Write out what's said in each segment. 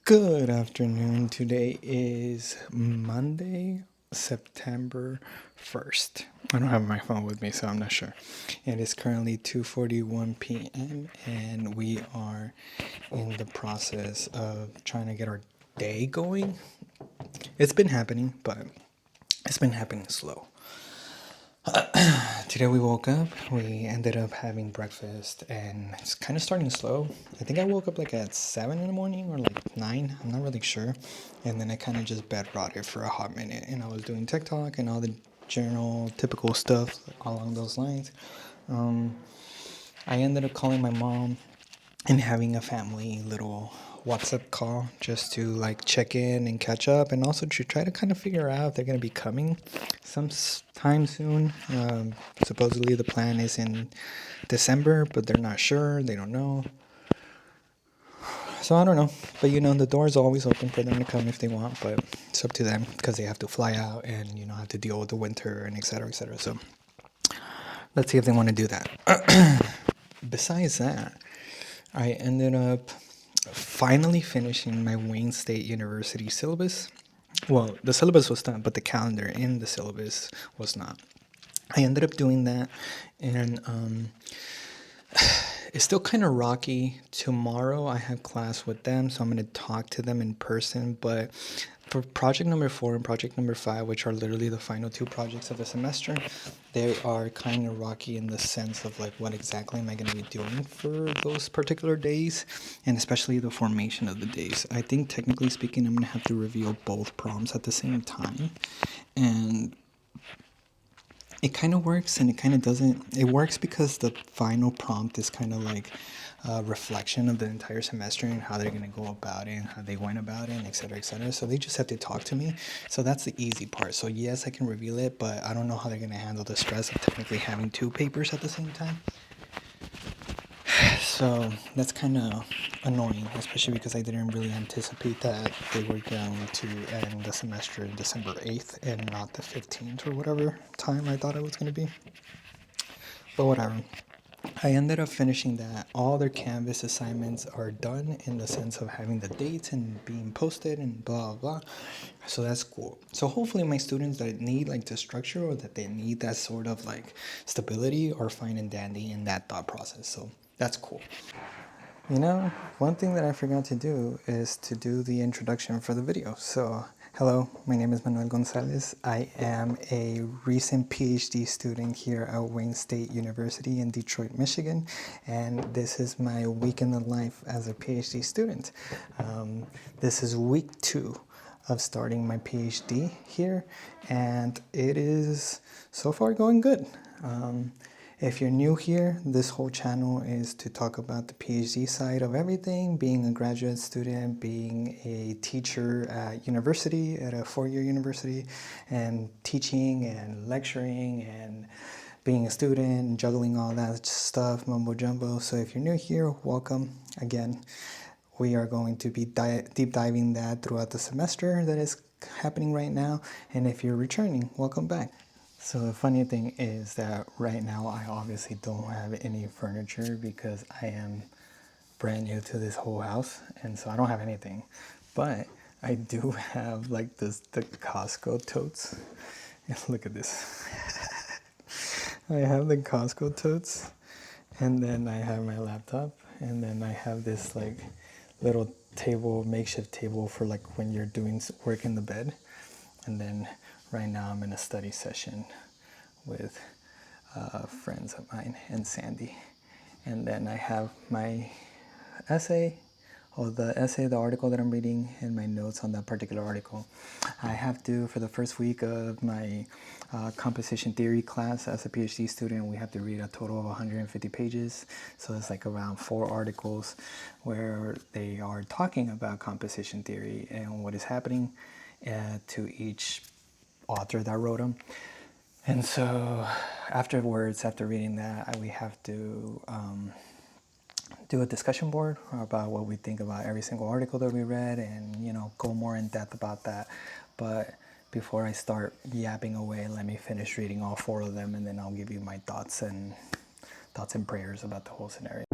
Good afternoon. Today is Monday, September 1st. I don't have my phone with me, so I'm not sure. It is currently 2:41 p.m. and we are in the process of trying to get our day going. It's been happening, but it's been happening slow. Today we woke up, we ended up having breakfast, and it's kind of starting slow. I think I woke up like at 7 in the morning or like 9, I'm not really sure. And then I kind of just bed rotted for a hot minute, and I was doing TikTok and all the general typical stuff along those lines. I ended up calling my mom and having a family little WhatsApp call just to like check in and catch up, and also to try to kind of figure out if they're going to be coming sometime soon. Supposedly the plan is in December, but they're not sure. They don't know. So I don't know. But the door is always open for them to come if they want, but it's up to them because they have to fly out and, have to deal with the winter and et cetera, et cetera. So let's see if they want to do that. Besides that, I ended up finally finishing my Wayne State University syllabus. Well, the syllabus was done, but the calendar in the syllabus was not. I ended up doing that, and it's still kind of rocky. Tomorrow I have class with them, so I'm going to talk to them in person, but for project number 4 and project number 5, which are literally the final 2 projects of the semester, they are kind of rocky in the sense of like what exactly am I going to be doing for those particular days, and especially the formation of the days. I think technically speaking, I'm going to have to reveal both prompts at the same time, and it kind of works and it kind of doesn't. It works because the final prompt is kind of like a reflection of the entire semester and how they're going to go about it and how they went about it, and et cetera, et cetera. So they just have to talk to me. So that's the easy part. So yes, I can reveal it, but I don't know how they're going to handle the stress of technically having 2 papers at the same time. So that's kind of annoying, especially because I didn't really anticipate that they were going to end the semester December 8th and not the 15th or whatever time I thought it was going to be. But whatever. I ended up finishing that. All their Canvas assignments are done in the sense of having the dates and being posted and blah, blah. So that's cool. So hopefully my students that need like the structure or that they need that sort of like stability are fine and dandy in that thought process. So that's cool. One thing that I forgot to do is to do the introduction for the video. So, hello, my name is Manuel Gonzalez. I am a recent PhD student here at Wayne State University in Detroit, Michigan, and this is my week in the life as a PhD student. This is week 2 of starting my PhD here, and it is so far going good. If you're new here, this whole channel is to talk about the PhD side of everything, being a graduate student, being a teacher at university, at a 4-year university, and teaching and lecturing and being a student, juggling all that stuff, mumbo jumbo. So if you're new here, welcome again. We are going to be deep diving that throughout the semester that is happening right now. And if you're returning, welcome back. So the funny thing is that right now I obviously don't have any furniture because I am brand new to this whole house, and so I don't have anything. But I do have like the Costco totes. Look at this. I have the Costco totes, and then I have my laptop, and then I have this like little table, makeshift table for like when you're doing work in the bed. And then right now I'm in a study session with friends of mine and Sandy. And then I have my essay, the article that I'm reading, and my notes on that particular article. I have to, for the first week of my composition theory class as a PhD student, we have to read a total of 150 pages. So it's like around 4 articles where they are talking about composition theory and what is happening to each author that wrote them. And so afterwards, after reading that, we have to do a discussion board about what we think about every single article that we read, and go more in depth about that. But before I start yapping away, let me finish reading all 4 of them, and then I'll give you my thoughts and prayers about the whole scenario.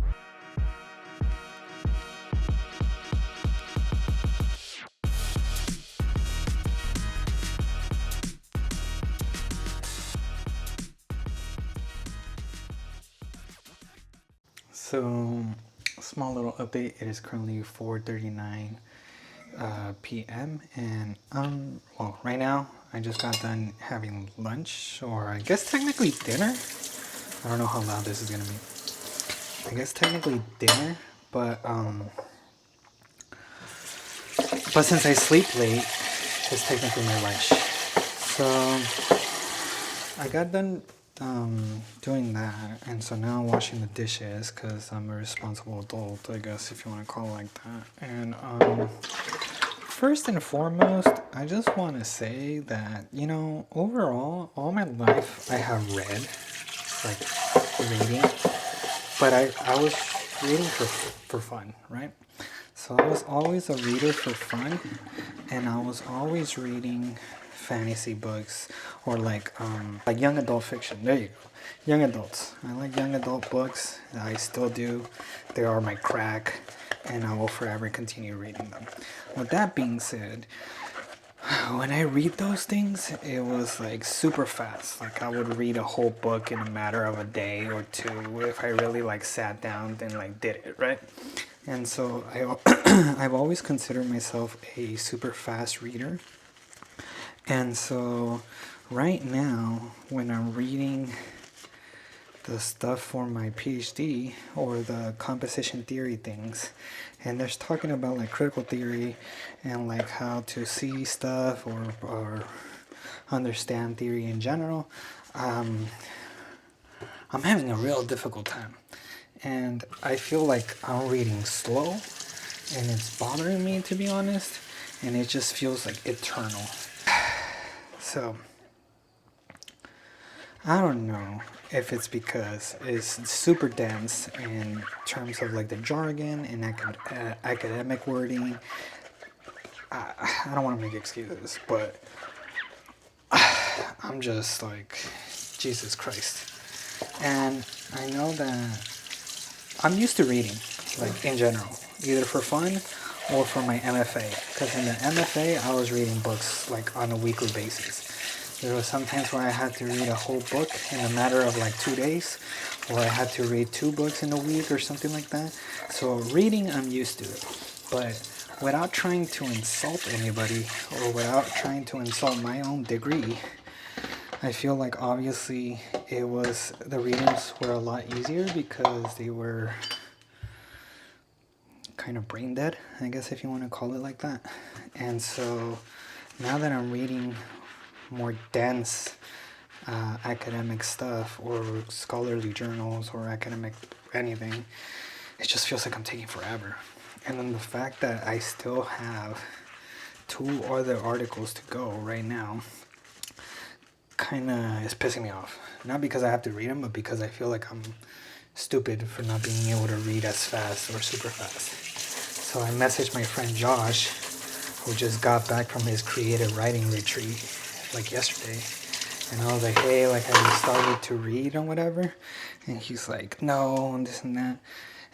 So, small little update. It is currently 4:39 p.m. and well, right now I just got done having lunch, or I guess technically dinner. I don't know how loud this is gonna be. I guess technically dinner, but since I sleep late, it's technically my lunch. So I got done doing that, and so now I'm washing the dishes because I'm a responsible adult, I guess, if you want to call it like that. And first and foremost, I just want to say that, overall, all my life I have read, like reading, but I was reading for fun, right? So I was always a reader for fun, and I was always reading fantasy books or like young adult fiction. There you go. Young adults. I like young adult books. I still do. They are my crack, and I will forever continue reading them. With that being said, when I read those things, it was like super fast. Like I would read a whole book in a matter of a day or two if I really like sat down and like did it, right? And so I've always considered myself a super fast reader. And so right now, when I'm reading the stuff for my PhD or the composition theory things, and there's talking about like critical theory and like how to see stuff or understand theory in general, I'm having a real difficult time. And I feel like I'm reading slow, and it's bothering me, to be honest, and it just feels like eternal. So I don't know if it's because it's super dense in terms of like the jargon and academic wording. I don't want to make excuses, but I'm just like, Jesus Christ. And I know that I'm used to reading, like in general, either for fun or for my MFA. Because in the MFA, I was reading books like on a weekly basis. There was sometimes where I had to read a whole book in a matter of like 2 days, or I had to read 2 books in a week or something like that. So reading, I'm used to it. But without trying to insult anybody or without trying to insult my own degree, I feel like obviously the readings were a lot easier because they were kind of brain dead, I guess, if you want to call it like that. And so now that I'm reading more dense academic stuff or scholarly journals or academic anything, it just feels like I'm taking forever. And then the fact that I still have 2 other articles to go right now kind of is pissing me off. Not because I have to read them, but because I feel like I'm stupid for not being able to read as fast or super fast. So I messaged my friend Josh, who just got back from his creative writing retreat like yesterday, and I was like, hey, like, have you started to read or whatever? And he's like, no, and this and that.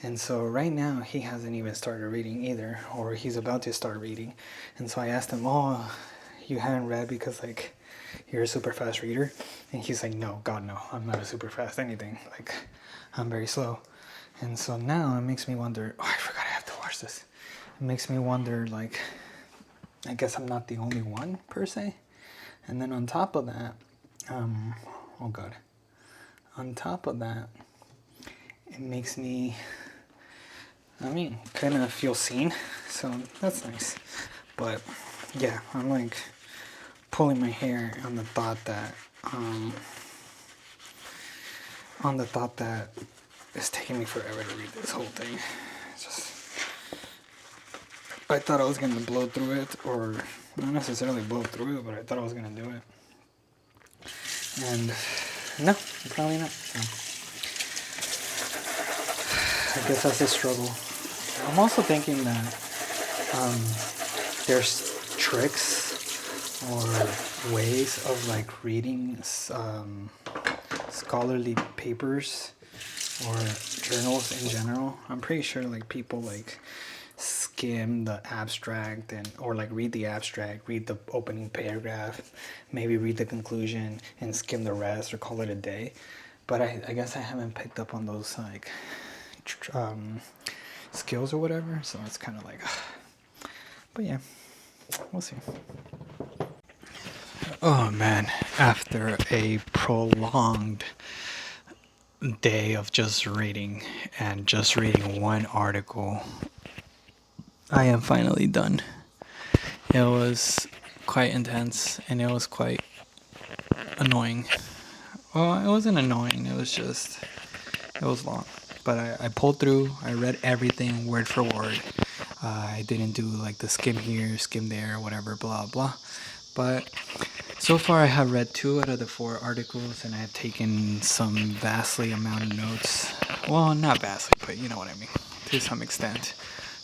And so right now he hasn't even started reading either, or he's about to start reading. And so I asked him, oh, you haven't read because like you're a super fast reader? And he's like, no, God no, I'm not a super fast anything, like I'm very slow. And so now it makes me wonder, oh, I forgot I have to watch this. It makes me wonder, like, I guess I'm not the only one per se. And then on top of that, oh God, on top of that, it makes me, kind of feel seen, so that's nice. But yeah, I'm like pulling my hair on the thought that it's taking me forever to read this whole thing. It's just, I thought I was gonna blow through it, or not necessarily blow through it, but I thought I was gonna do it. And no, probably not. So I guess that's a struggle. I'm also thinking that there's tricks or ways of like reading scholarly papers or journals in general. I'm pretty sure like people like skim the abstract or like read the abstract, read the opening paragraph, maybe read the conclusion and skim the rest or call it a day. But I guess I haven't picked up on those like skills or whatever. So it's kind of like, but yeah, we'll see. Oh man, after a prolonged day of just reading and just reading one article, I am finally done. It was quite intense and it was quite annoying. Well, it wasn't annoying, it was long. But I pulled through, I read everything word for word. I didn't do like the skim here, skim there, whatever, blah, blah. But so far I have read 2 out of the 4 articles and I have taken some vastly amount of notes. Well, not vastly, but you know what I mean, to some extent.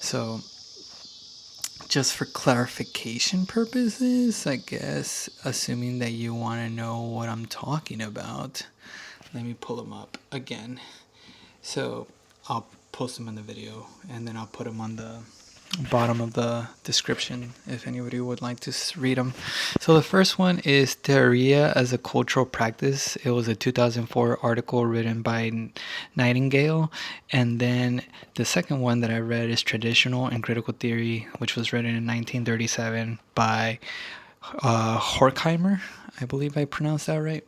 So just for clarification purposes, I guess, assuming that you want to know what I'm talking about, let me pull them up again. So I'll post them in the video and then I'll put them on the bottom of the description if anybody would like to read them. So the first one is Diarrhea as a Cultural Practice. It was a 2004 article written by Nightingale. And then the second one that I read is Traditional and Critical Theory, which was written in 1937 by Horkheimer. I believe I pronounced that right.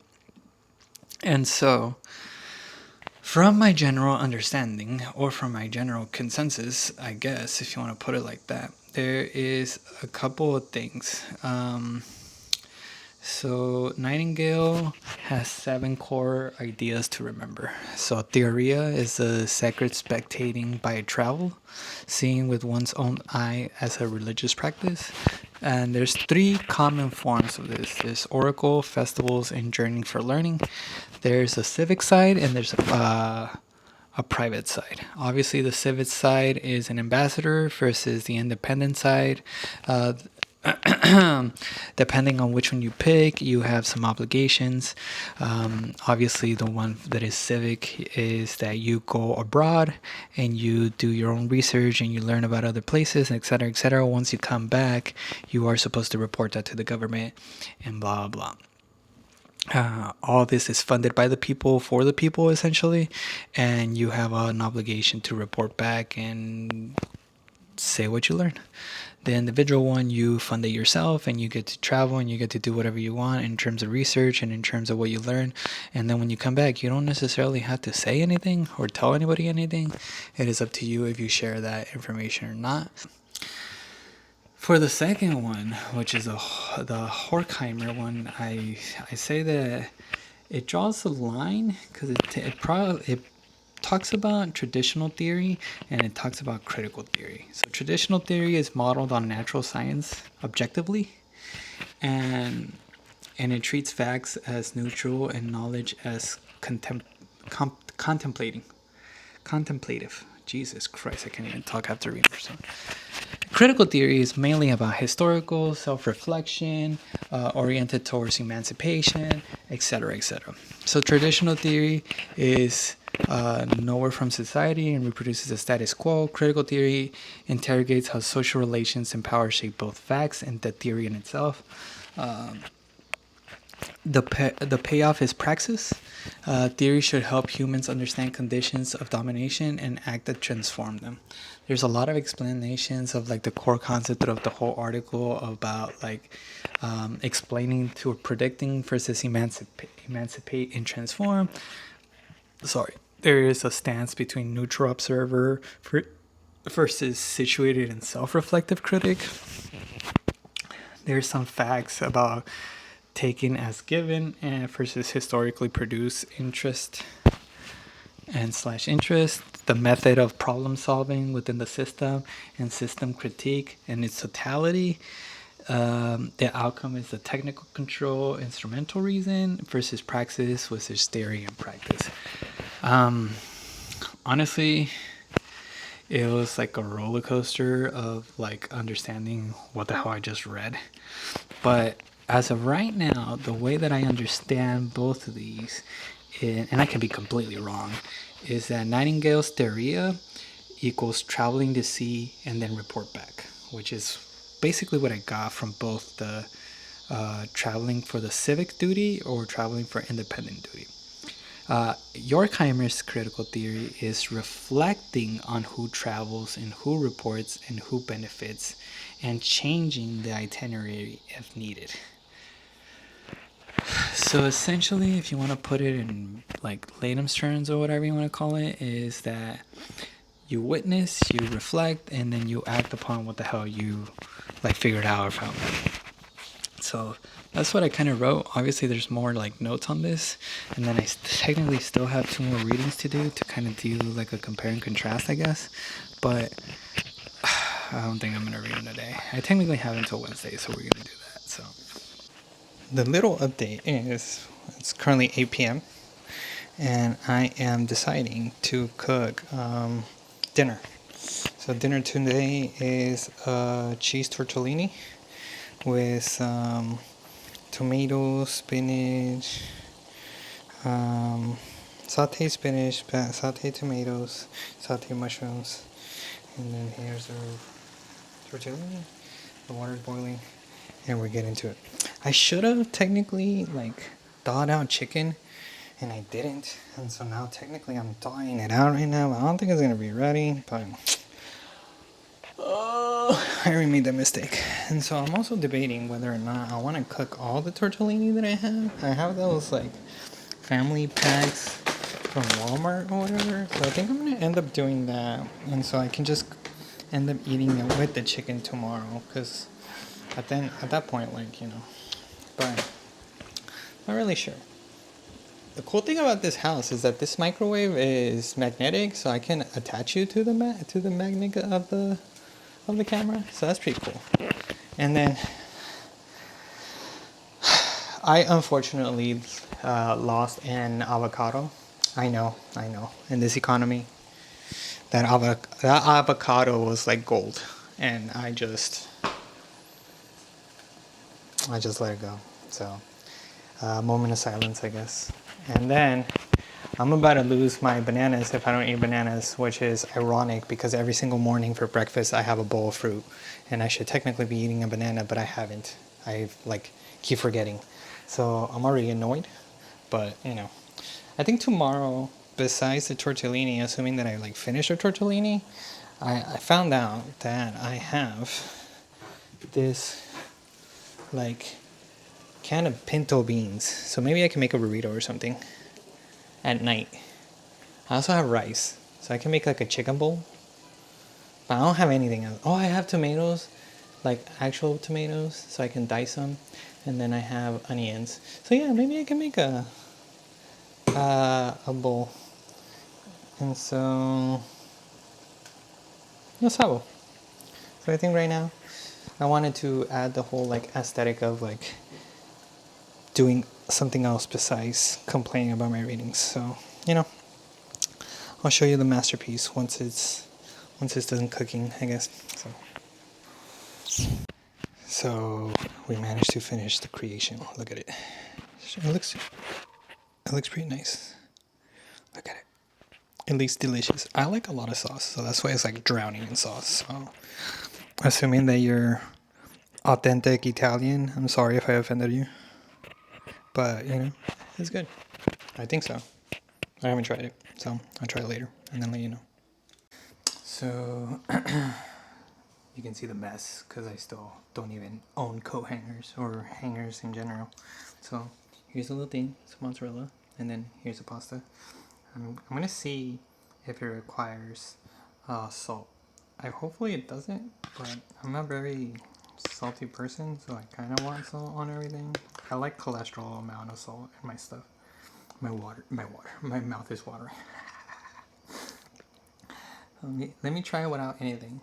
And so from my general understanding, or from my general consensus, I guess, if you want to put it like that, there is a couple of things. So Nightingale has 7 core ideas to remember. So Theoria is the sacred spectating by travel, seeing with one's own eye as a religious practice. And there's 3 common forms of this. There's oracle, festivals, and journeying for learning. There's a civic side and there's a private side. Obviously, the civic side is an ambassador versus the independent side. Depending on which one you pick, you have some obligations. Obviously, the one that is civic is that you go abroad and you do your own research and you learn about other places, etc., etc. Once you come back, you are supposed to report that to the government and blah, blah. All this is funded by the people for the people, essentially, and you have an obligation to report back and say what you learn. The individual one, you fund it yourself and you get to travel and you get to do whatever you want in terms of research and in terms of what you learn. And then when you come back, you don't necessarily have to say anything or tell anybody anything. It is up to you if you share that information or not. For the second one, which is the Horkheimer one, I say that it draws the line because it talks about traditional theory and it talks about critical theory. So traditional theory is modeled on natural science objectively, and it treats facts as neutral and knowledge as contemplative. Jesus Christ, I can't even talk after reading for some. Critical theory is mainly about historical self-reflection, oriented towards emancipation, etc., etc. So traditional theory is nowhere from society and reproduces the status quo. Critical theory interrogates how social relations and power shape both facts and the theory in itself. The payoff is praxis. Theory should help humans understand conditions of domination and act to transform them. There's a lot of explanations of like the core concept of the whole article about like explaining to predicting versus emancipate and transform. There is a stance between neutral observer versus situated and self-reflective critic. There's some facts about taken as given and versus historically produced interest and / interest, the method of problem solving within the system and system critique and its totality. The outcome is the technical control, instrumental reason versus praxis, which is theory and practice. Honestly, it was like a roller coaster of like understanding what the hell I just read. But as of right now, the way that I understand both of these, and I can be completely wrong, is that Nightingale's theoria equals traveling to see and then report back, which is basically what I got from both the traveling for the civic duty or traveling for independent duty. Yorkheimer's critical theory is reflecting on who travels and who reports and who benefits, and changing the itinerary if needed. So essentially, if you want to put it in like layman's terms or whatever you want to call it, is that you witness, you reflect, and then you act upon what the hell you like figured out or found. So that's what I kind of wrote. Obviously, there's more like notes on this, and then I technically still have 2 more readings to do to kind of do like a compare and contrast, I guess. But I don't think I'm gonna read them today. I technically have until Wednesday, so we're gonna do that. So the little update is it's currently 8 p.m. and I am deciding to cook dinner. So dinner today is cheese tortellini with tomatoes, spinach, sauteed spinach, sauteed tomatoes, sauteed mushrooms, and then here's the tortellini. The water's boiling, and we're getting to it. I should have technically like thawed out chicken, and I didn't, and so now technically I'm thawing it out right now. I don't think it's gonna be ready, but I already made that mistake. And so I'm also debating whether or not I want to cook all the tortellini that I have. I have those like family packs from Walmart or whatever. So I think I'm going to end up doing that. And so I can just end up eating it with the chicken tomorrow. Because at that point, like, you know. But not really sure. The cool thing about this house is that this microwave is magnetic. So I can attach you to the magnet of the camera, so that's pretty cool. And then I unfortunately lost an avocado. I know. In this economy, that avocado was like gold, and I just let it go. So, moment of silence, I guess. And then I'm about to lose my bananas if I don't eat bananas, which is ironic because every single morning for breakfast I have a bowl of fruit, and I should technically be eating a banana, but I haven't. I like keep forgetting, so I'm already annoyed. But you know, I think tomorrow, besides the tortellini, assuming that I like finish the tortellini, I found out that I have this like can of pinto beans, so maybe I can make a burrito or something at night. I also have rice, so I can make like a chicken bowl. But I don't have anything else. Oh, I have tomatoes, like actual tomatoes, so I can dice them, and then I have onions. So yeah, maybe I can make a bowl. And so no sabo. So I think right now I wanted to add the whole like aesthetic of like doing something else besides complaining about my readings. So you know. I'll show you the masterpiece once it's done cooking, I guess. So we managed to finish the creation. Look at it. It looks pretty nice. Look at it. It looks delicious. I like a lot of sauce, so that's why it's like drowning in sauce. So assuming that you're authentic Italian, I'm sorry if I offended you. But you know, it's good. I think so. I haven't tried it, so I'll try it later and then let you know. So you can see the mess because I still don't even own coat hangers or hangers in general. So here's the little thing, it's mozzarella, and then here's the pasta. I'm gonna see if it requires salt. Hopefully it doesn't, but I'm a very salty person, so I kind of want salt on everything. I like cholesterol amount of salt in my stuff. My mouth is watering. Let me try it without anything.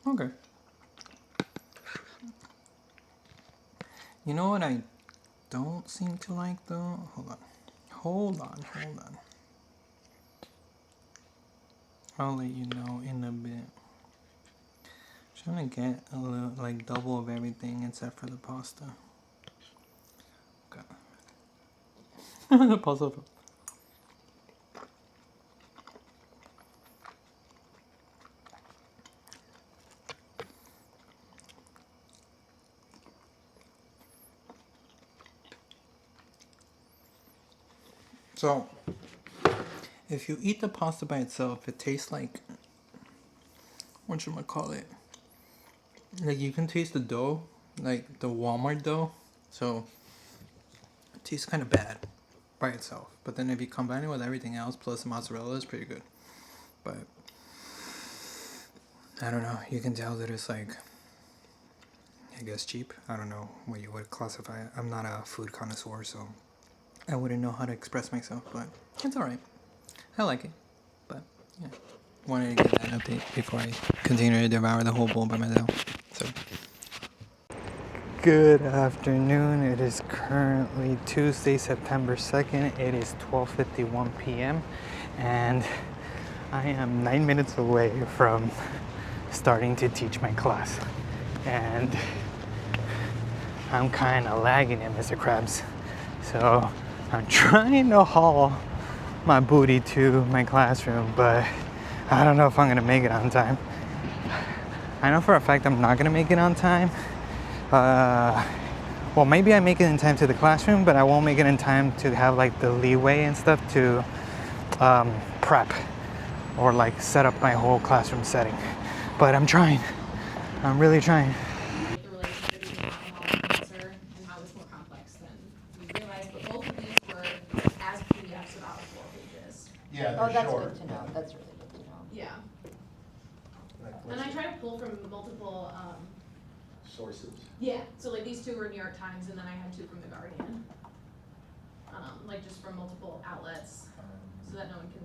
Okay. You know what I don't seem to like though? Hold on. I'll let you know in a bit. Trying to get a little, like double of everything except for the pasta. Okay. The pasta. So, if you eat the pasta by itself, it tastes like, whatchamacallit? Like, you can taste the dough, like the Walmart dough. So, it tastes kind of bad by itself. But then if you combine it with everything else, plus the mozzarella, it's pretty good. But, I don't know. You can tell that it's like, I guess cheap. I don't know what you would classify it. I'm not a food connoisseur, so I wouldn't know how to express myself, but it's alright. I like it. But, yeah. Wanted to get that update before I continue to devour the whole bowl by myself. So. Good afternoon. It is currently Tuesday, September 2nd. It is 12:51 p.m. and I am 9 minutes away from starting to teach my class. And I'm kind of lagging it, Mr. Krabs. So I'm trying to haul my booty to my classroom, but I don't know if I'm going to make it on time. I know for a fact I'm not going to make it on time. Well, maybe I make it in time to the classroom, but I won't make it in time to have like the leeway and stuff to prep or like set up my whole classroom setting. But I'm trying. I'm really trying. The relationship between alcohol and cancer and how it's more complex than we realized, but both of these were as PDFs about 4 pages. Yeah, Oh, they're that's short. good to know. That's really good to know. Yeah. Like, And I what's try to pull from multiple, sources? yeah, so like these 2 were New York Times and then I had 2 from The Guardian. Like just from multiple outlets, so that no one can,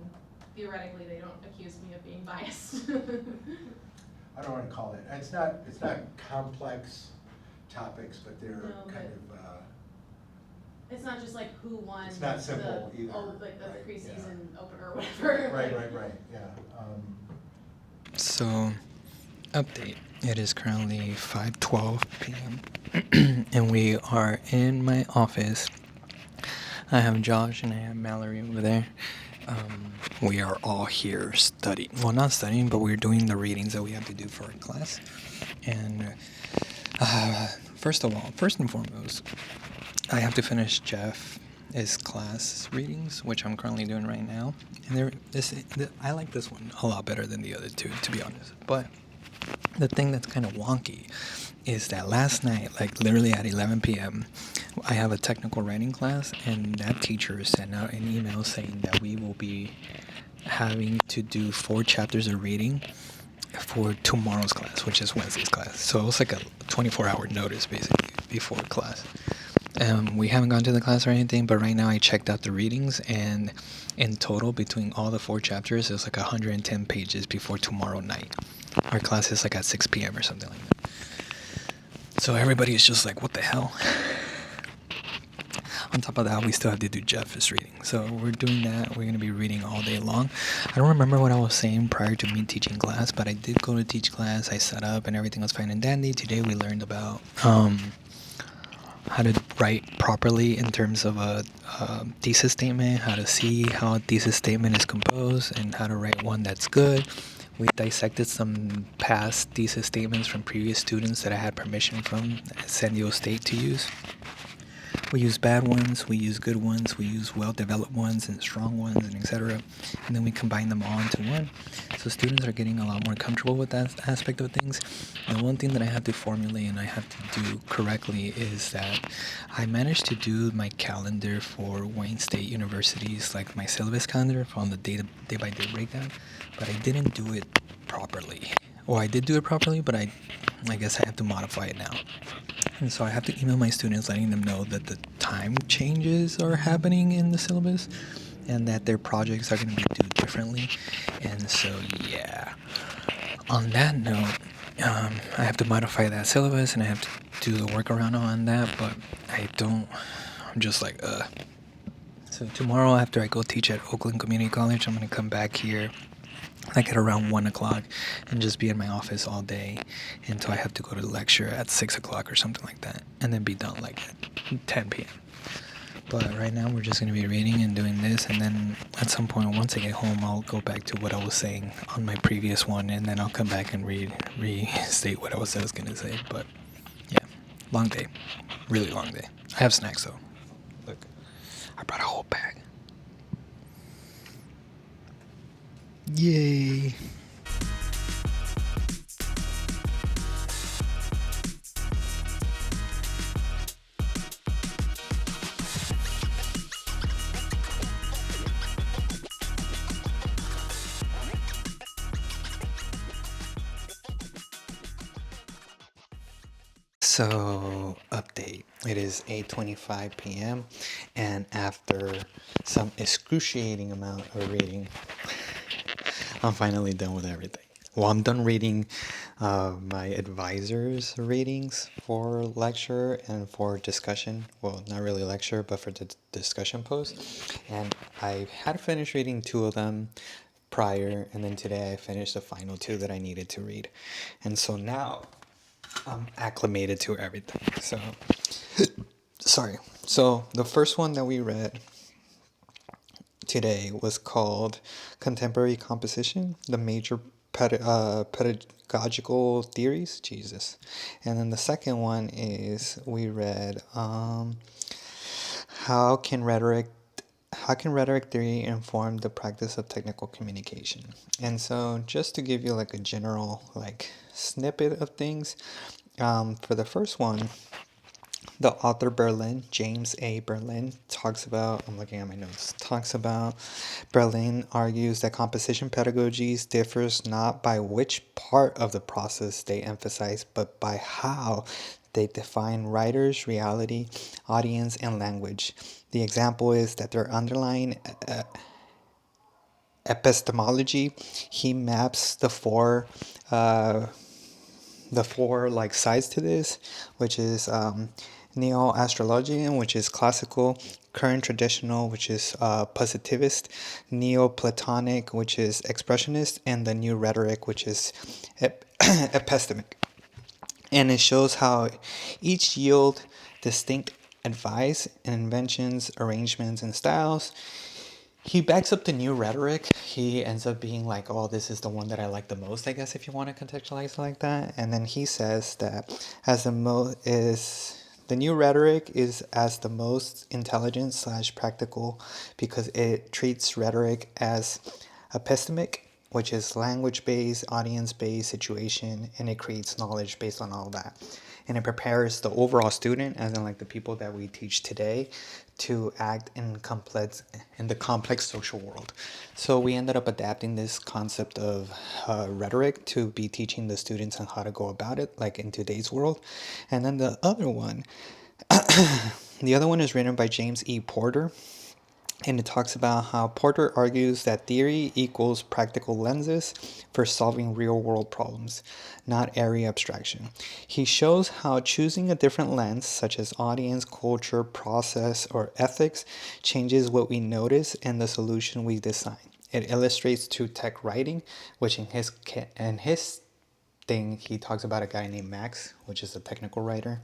theoretically, they don't accuse me of being biased. I don't want to call it, it's not complex topics, but they're No, but- kind of, It's not just like who won It's not simple the, either, like the right, preseason opener or whatever. right, yeah. So, update. It is currently 5:12 p.m. and we are in my office. I have Josh and I have Mallory over there. We are all here studying. Well, not studying, but we're doing the readings that we have to do for our class. And first and foremost, I have to finish Jeff's class readings, which I'm currently doing right now. And I like this one a lot better than the other two, to be honest. But the thing that's kind of wonky is that last night, like literally at 11 p.m., I have a technical writing class, and that teacher sent out an email saying that we will be having to do 4 chapters of reading for tomorrow's class, which is Wednesday's class. So it was like a 24-hour notice, basically, before class. We haven't gone to the class or anything, but right now I checked out the readings, and in total, between all the 4 chapters, it's like 110 pages before tomorrow night. Our class is like at 6 p.m. or something like that. So everybody is just like, what the hell? On top of that, we still have to do Jeff's reading. So we're doing that. We're going to be reading all day long. I don't remember what I was saying prior to me teaching class, but I did go to teach class. I set up and everything was fine and dandy. Today we learned about how to write properly in terms of a thesis statement, how to see how a thesis statement is composed, and how to write one that's good. We dissected some past thesis statements from previous students that I had permission from San Diego State to use. We use bad ones, we use good ones, we use well-developed ones and strong ones, and etc. And then we combine them all into one. So students are getting a lot more comfortable with that aspect of things. And one thing that I have to formulate and I have to do correctly is that I managed to do my calendar for Wayne State University's, like my syllabus calendar on the day-by-day breakdown, but I didn't do it properly. Or I did do it properly, but I guess I have to modify it now. And so I have to email my students letting them know that the time changes are happening in the syllabus and that their projects are going to be due differently. And so, yeah. On that note, I have to modify that syllabus and I have to do the workaround on that, but I'm just like, So tomorrow after I go teach at Oakland Community College, I'm going to come back here like at around 1 o'clock and just be in my office all day until I have to go to the lecture at 6 o'clock or something like that, and then be done like at 10 p.m. But right now we're just going to be reading and doing this, and then at some point once I get home I'll go back to what I was saying on my previous one, and then I'll come back and restate what I was going to say. But yeah, long day, really long day. I have snacks though. Look, I brought a whole bag. Yay! So, update. It is 8:25 p.m. and after some excruciating amount of reading, I'm finally done with everything. Well, I'm done reading my advisor's readings for lecture and for discussion. Well, not really lecture, but for the discussion post. And I had finished reading 2 of them prior, and then today I finished the final 2 that I needed to read. And so now I'm acclimated to everything. So, sorry. So, the first one that we read today was called Contemporary Composition, the Major Pedagogical Theories. Jesus. And then the second one is we read how can rhetoric theory inform the practice of technical communication? And so just to give you like a general like snippet of things, for the first one, the author Berlin, James A. Berlin, talks about, I'm looking at my notes, talks about Berlin argues that composition pedagogies differs not by which part of the process they emphasize, but by how they define writers, reality, audience, and language. The example is that their underlying epistemology, he maps the four like sides to this, which is neo-astrologian, which is classical, current traditional, which is positivist, neo-platonic, which is expressionist, and the new rhetoric, which is epistemic. And it shows how each yield distinct advice and inventions, arrangements, and styles. He backs up the new rhetoric. He ends up being like, oh, this is the one that I like the most, I guess, if you want to contextualize it like that. And then he says that the new rhetoric is as the most intelligent / practical because it treats rhetoric as epistemic, which is language-based, audience-based, situation, and it creates knowledge based on all that. And it prepares the overall student, as in like the people that we teach today, to act in the complex social world. So we ended up adapting this concept of rhetoric to be teaching the students on how to go about it, like in today's world. And then the other one is written by James E. Porter. And it talks about how Porter argues that theory equals practical lenses for solving real world problems, not airy abstraction. He shows how choosing a different lens, such as audience, culture, process, or ethics, changes what we notice and the solution we design. It illustrates to tech writing, which in his thing, he talks about a guy named Max, which is a technical writer.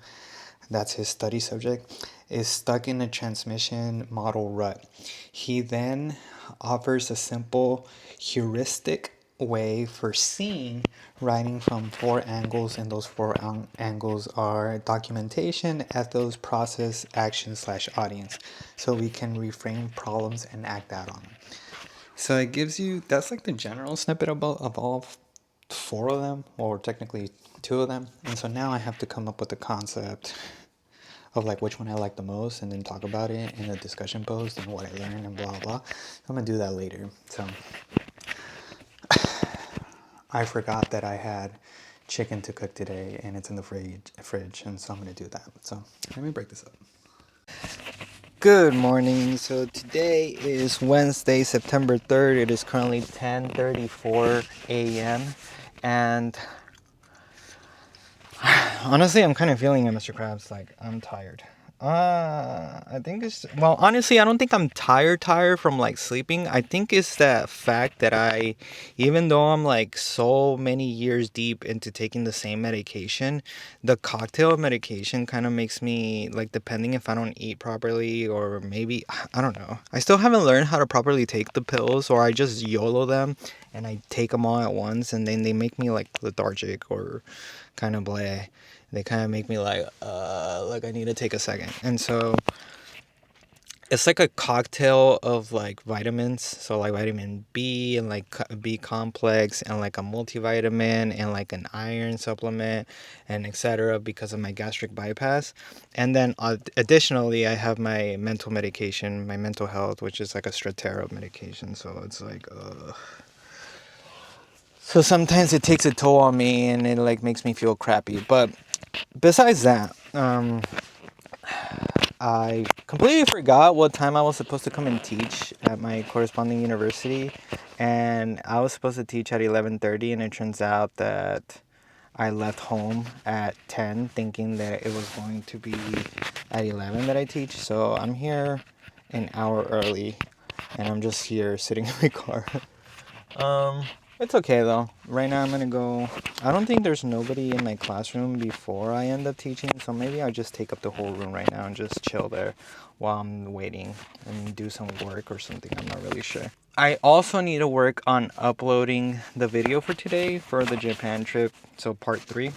That's his study subject, is stuck in a transmission model rut. He then offers a simple heuristic way for seeing writing from 4 angles, and those 4 angles are documentation, ethos, process, action / audience. So we can reframe problems and act out on them. So it gives you, that's like the general snippet of all 4 of them, or technically 2 of them. And so now I have to come up with a concept of like which one I like the most and then talk about it in a discussion post and what I learned and blah blah. I'm gonna do that later. So I forgot that I had chicken to cook today and it's in the fridge, and so I'm gonna do that. So let me break this up. Good morning. So today is Wednesday, September 3rd. It is currently 10:34 a.m. and honestly, I'm kind of feeling it, Mr. Krabs. Like, I'm tired. I think it's, well, honestly, I don't think I'm tired from like sleeping. I think it's that fact that even though I'm like so many years deep into taking the same medication, the cocktail of medication kind of makes me like, depending if I don't eat properly, or maybe, I don't know. I still haven't learned how to properly take the pills, or I just YOLO them and I take them all at once, and then they make me like lethargic or kind of bleh. They kind of make me like I need to take a second. And so it's like a cocktail of like vitamins, so like vitamin B and like B complex and like a multivitamin and like an iron supplement and etc. because of my gastric bypass. And then additionally, I have my mental medication, my mental health, which is like a Strattera medication. So it's like so sometimes it takes a toll on me and it like makes me feel crappy. But besides that, I completely forgot what time I was supposed to come and teach at my corresponding university, and I was supposed to teach at 11:30, and it turns out that I left home at 10 thinking that it was going to be at 11 that I teach. So I'm here an hour early, and I'm just here sitting in my car. It's okay though. Right now I'm gonna go. I don't think there's nobody in my classroom before I end up teaching, so maybe I'll just take up the whole room right now and just chill there while I'm waiting and do some work or something. I'm not really sure. I also need to work on uploading the video for today for the Japan trip, so part 3.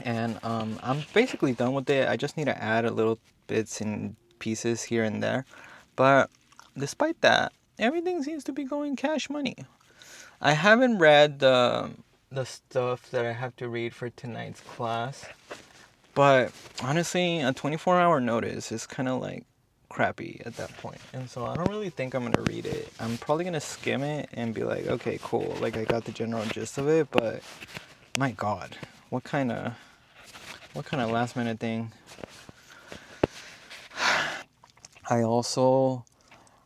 And I'm basically done with it. I just need to add a little bits and pieces here and there. But despite that, everything seems to be going cash money. I haven't read the stuff that I have to read for tonight's class, but honestly, a 24-hour notice is kind of like crappy at that point, and so I don't really think I'm gonna read it. I'm probably gonna skim it and be like, okay, cool, like I got the general gist of it, but my God, what kind of last minute thing? I also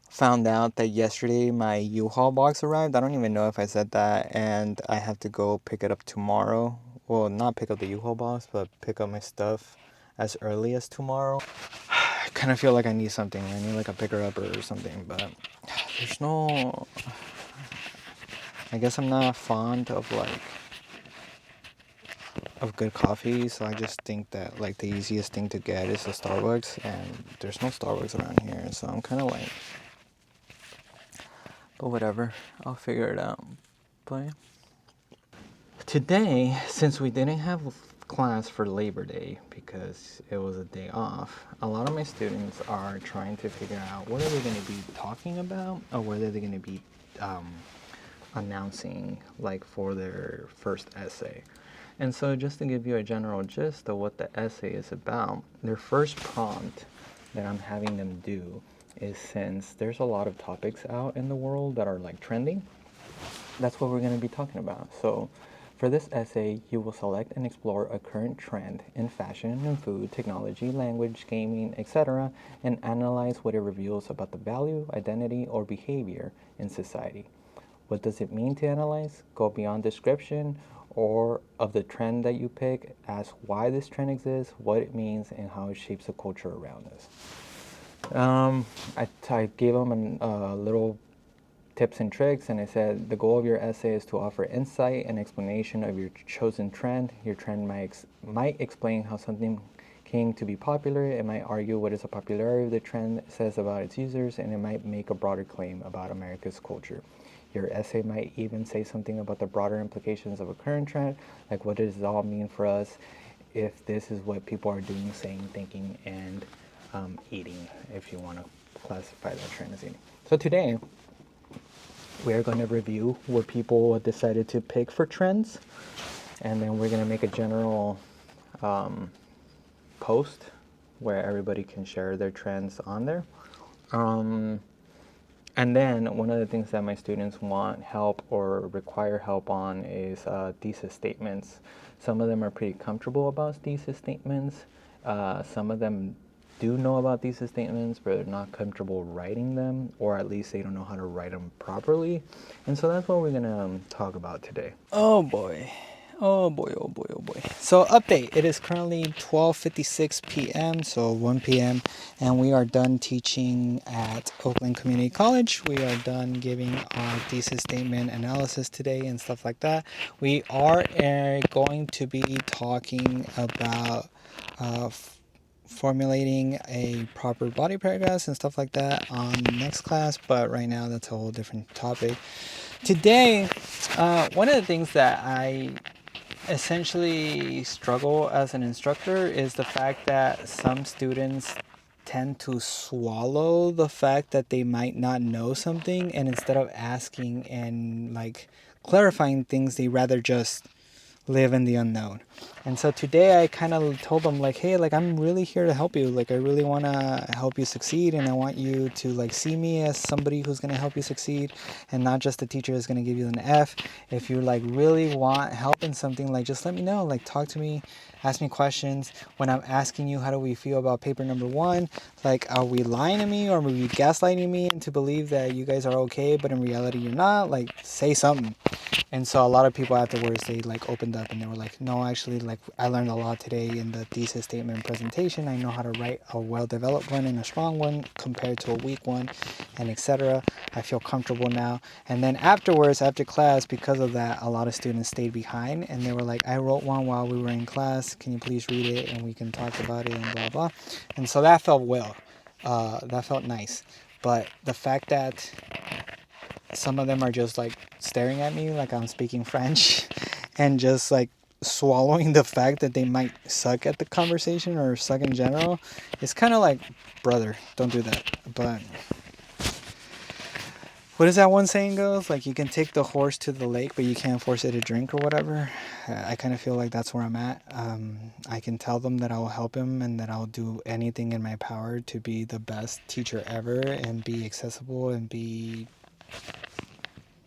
found out that yesterday my U-Haul box arrived. I don't even know if I said that, and I have to go pick it up tomorrow. Well, not pick up the U-Haul box, but pick up my stuff as early as tomorrow. I kind of feel like I need something. I need like a picker-upper or something, but there's no... I guess I'm not fond of good coffee, so I just think that like the easiest thing to get is a Starbucks, and there's no Starbucks around here, so I'm kind of like... But whatever, I'll figure it out. But today, since we didn't have class for Labor Day because it was a day off, a lot of my students are trying to figure out what are they going to be talking about, or what are they going to be announcing like for their first essay. And so just to give you a general gist of what the essay is about, their first prompt that I'm having them do is, since there's a lot of topics out in the world that are like trending, that's what we're going to be talking about. So for this essay, you will select and explore a current trend in fashion and food, technology, language, gaming, etc., and analyze what it reveals about the value, identity, or behavior in society. What does it mean to analyze? Go beyond description or of the trend that you pick. Ask why this trend exists, what it means, and how it shapes the culture around us. I gave them a little tips and tricks, and I said the goal of your essay is to offer insight and explanation of your chosen trend. Your trend might explain how something came to be popular. It might argue what is the popularity of the trend says about its users, and it might make a broader claim about America's culture. Your essay might even say something about the broader implications of a current trend, like what does it all mean for us if this is what people are doing, saying, thinking, and eating, if you want to classify that trend as eating. So today, we are going to review what people decided to pick for trends, and then we're going to make a general post where everybody can share their trends on there. And then one of the things that my students want help or require help on is thesis statements. Some of them are pretty comfortable about thesis statements. Some of them do know about thesis statements, but they're not comfortable writing them, or at least they don't know how to write them properly. And so that's what we're gonna talk about today. Oh boy. Oh boy, oh boy, oh boy. So update, it is currently 12:56 p.m., so 1 p.m., and we are done teaching at Oakland Community College. We are done giving our thesis statement analysis today and stuff like that. We are going to be talking about formulating a proper body paragraphs and stuff like that on next class, but right now that's a whole different topic. Today, one of the things that I essentially struggle as an instructor is the fact that some students tend to swallow the fact that they might not know something, and instead of asking and like clarifying things, they rather just live in the unknown. And so today I kind of told them like, hey, like I'm really here to help you. Like I really want to help you succeed, and I want you to like see me as somebody who's going to help you succeed, and not just the teacher is going to give you an F. If you like really want help in something, like just let me know, like talk to me, ask me questions. When I'm asking you how do we feel about paper number 1, like are we lying to me, or are we gaslighting me into believe that you guys are okay but in reality you're not? Like say something. And so a lot of people afterwards, they like opened up and they were like, no, actually, like I learned a lot today in the thesis statement presentation. I know how to write a well-developed one and a strong one compared to a weak one, and etc. I feel comfortable now. And then afterwards, after class, because of that, a lot of students stayed behind and they were like, I wrote one while we were in class. Can you please read it and we can talk about it and blah, blah. And so that felt well. That felt nice. But the fact that some of them are just like staring at me like I'm speaking French and just like swallowing the fact that they might suck at the conversation or suck in general, it's kind of like, brother, don't do that. But what is that one saying goes? Like you can take the horse to the lake, but you can't force it to drink or whatever. I kind of feel like that's where I'm at. I can tell them that I'll help him and that I'll do anything in my power to be the best teacher ever and be accessible and be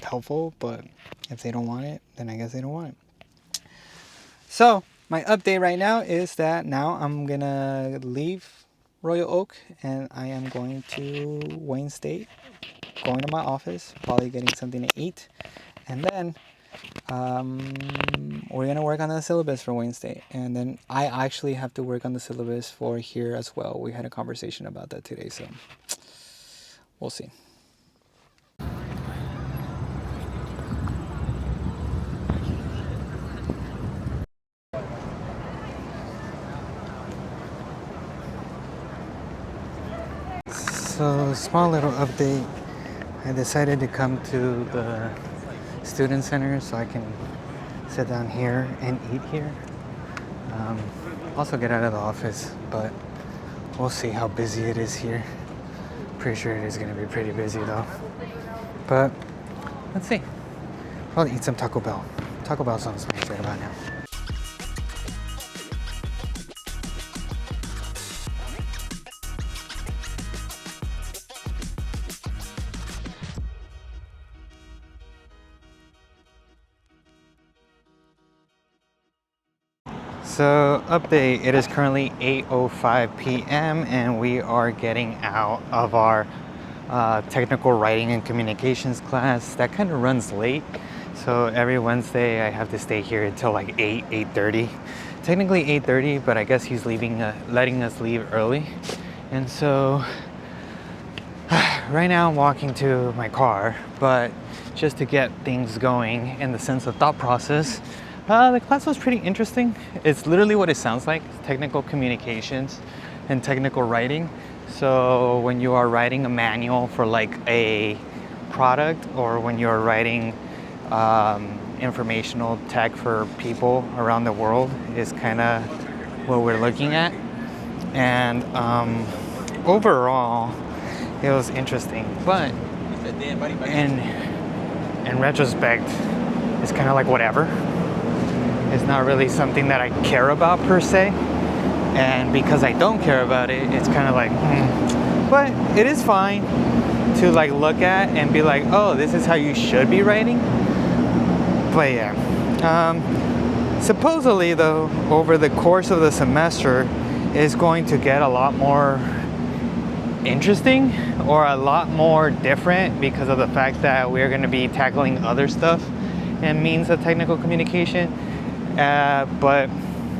helpful, but if they don't want it, then I guess they don't want it. So my update right now is that now I'm gonna leave Royal Oak and I am going to Wayne State, going to my office, probably getting something to eat, and then we're gonna work on the syllabus for Wayne State, and then I actually have to work on the syllabus for here as well. We had a conversation about that today, so we'll see. So, small little update. I decided to come to the student center so I can sit down here and eat here. Also get out of the office, but we'll see how busy it is here. Pretty sure it is going to be pretty busy though. But let's see. I'll eat some Taco Bell. Taco Bell sounds nice right about now. So update, it is currently 8:05 p.m. and we are getting out of our technical writing and communications class. That kind of runs late. So every Wednesday I have to stay here until like 8:30. Technically 8:30, but I guess he's leaving, letting us leave early. And so right now I'm walking to my car, but just to get things going in the sense of thought process, the class was pretty interesting. It's literally what it sounds like, technical communications and technical writing. So when you are writing a manual for like a product, or when you're writing informational tech for people around the world, is kind of what we're looking at. And overall, it was interesting, but in retrospect, it's kind of like whatever. It's not really something that I care about per se, and because I don't care about it, it's kind of like, But it is fine to like look at and be like, oh, this is how you should be writing. But yeah, supposedly though, over the course of the semester, it's going to get a lot more interesting or a lot more different because of the fact that we're going to be tackling other stuff and means of technical communication. But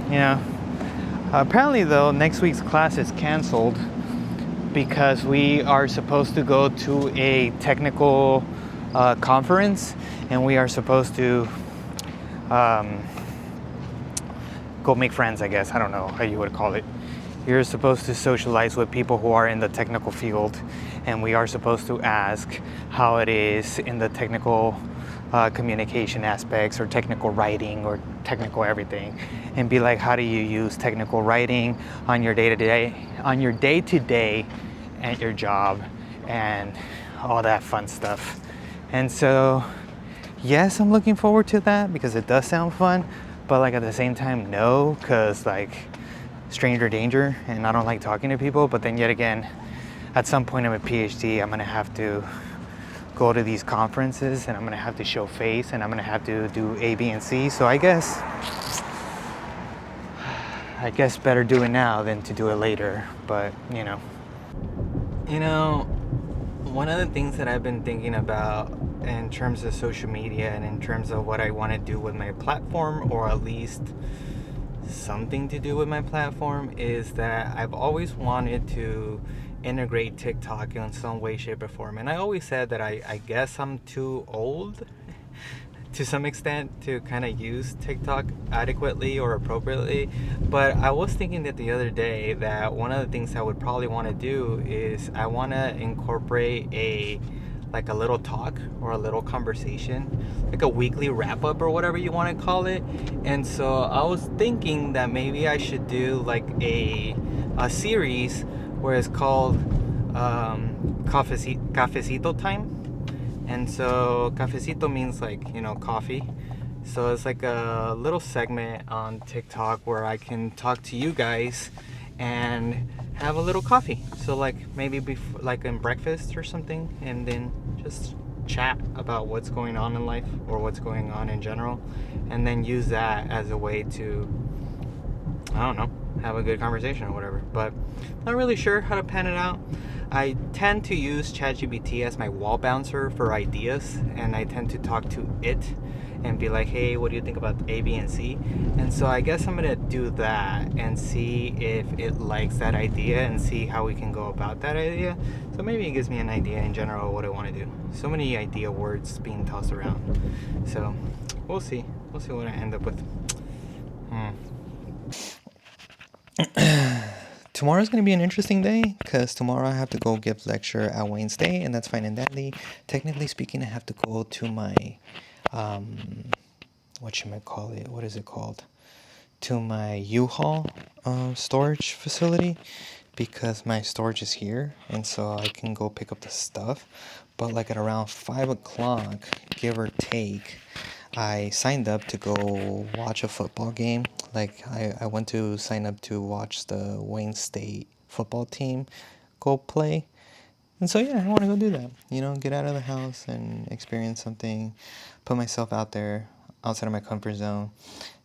you know, apparently though, next week's class is canceled because we are supposed to go to a technical conference, and we are supposed to go make friends, I guess. I don't know how you would call it. You're supposed to socialize with people who are in the technical field, and we are supposed to ask how it is in the technical communication aspects, or technical writing, or technical everything, and be like, how do you use technical writing on your day-to-day at your job and all that fun stuff. And so yes, I'm looking forward to that because it does sound fun, but like at the same time, no, because like stranger danger and I don't like talking to people. But then yet again, at some point in my PhD, I'm gonna have to go to these conferences and I'm gonna have to show face and I'm gonna have to do A, B, and C. So I guess better do it now than to do it later. But one of the things that I've been thinking about in terms of social media and in terms of what I want to do with my platform, or at least something to do with my platform, is that I've always wanted to integrate TikTok in some way, shape, or form. And I always said that I guess I'm too old to some extent to kind of use TikTok adequately or appropriately. But I was thinking that the other day that one of the things I would probably want to do is I want to incorporate a little talk or a little conversation, like a weekly wrap up or whatever you want to call it. And so I was thinking that maybe I should do like a series where it's called Cafecito Time. And so cafecito means like, coffee. So it's like a little segment on TikTok where I can talk to you guys and have a little coffee. So like maybe before, like in breakfast or something, and then just chat about what's going on in life or what's going on in general, and then use that as a way to, I don't know, have a good conversation or whatever. But not really sure how to pan it out. I tend to use ChatGPT as my wall bouncer for ideas, and I tend to talk to it and be like, hey, what do you think about A, B, and C? And so I guess I'm gonna do that and see if it likes that idea and see how we can go about that idea. So maybe it gives me an idea in general of what I want to do. So many idea words being tossed around. So we'll see. We'll see what I end up with. Tomorrow's going to be an interesting day because tomorrow I have to go give lecture at Wayne State, and that's fine and dandy. Technically speaking, I have to go to my, what is it called? To my U-Haul storage facility because my storage is here, and so I can go pick up the stuff. But like at around 5 o'clock, give or take, I signed up to go watch a football game. Like I went to sign up to watch the Wayne State football team go play. And so yeah, I want to go do that. Get out of the house and experience something, put myself out there, outside of my comfort zone.